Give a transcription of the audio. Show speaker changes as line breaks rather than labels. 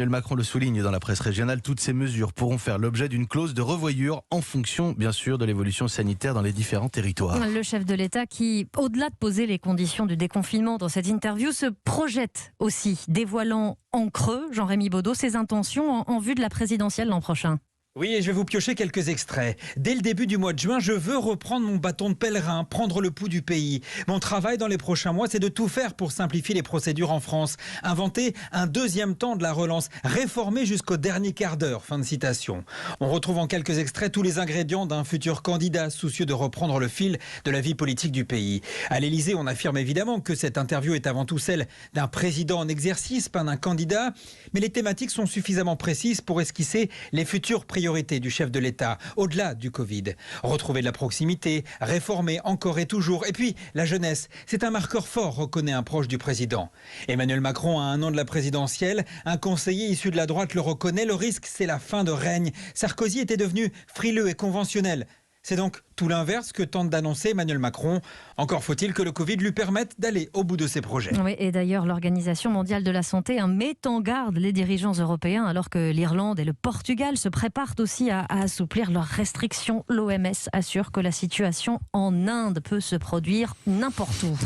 Emmanuel Macron le souligne dans la presse régionale, toutes ces mesures pourront faire l'objet d'une clause de revoyure en fonction, bien sûr, de l'évolution sanitaire dans les différents territoires.
Le chef de l'État qui, au-delà de poser les conditions du déconfinement dans cette interview, se projette aussi, dévoilant en creux, Jean-Rémy Baudot, ses intentions en vue de la présidentielle l'an prochain.
Oui, et je vais vous piocher quelques extraits. Dès le début du mois de juin, je veux reprendre mon bâton de pèlerin, prendre le pouls du pays. Mon travail dans les prochains mois, c'est de tout faire pour simplifier les procédures en France. Inventer un deuxième temps de la relance, réformer jusqu'au dernier quart d'heure. Fin de citation. On retrouve en quelques extraits tous les ingrédients d'un futur candidat soucieux de reprendre le fil de la vie politique du pays. À l'Élysée, on affirme évidemment que cette interview est avant tout celle d'un président en exercice, pas d'un candidat. Mais les thématiques sont suffisamment précises pour esquisser les futures priorités du chef de l'État, au-delà du Covid. Retrouver de la proximité, réformer encore et toujours. Et puis, la jeunesse, c'est un marqueur fort, reconnaît un proche du président. Emmanuel Macron, à 1 an de la présidentielle, un conseiller issu de la droite le reconnaît, le risque, c'est la fin de règne. Sarkozy était devenu frileux et conventionnel. C'est donc tout l'inverse que tente d'annoncer Emmanuel Macron. Encore faut-il que le Covid lui permette d'aller au bout de ses projets.
Oui, et d'ailleurs, l'Organisation mondiale de la santé met en garde les dirigeants européens alors que l'Irlande et le Portugal se préparent aussi à assouplir leurs restrictions. L'OMS assure que la situation en Inde peut se produire n'importe où.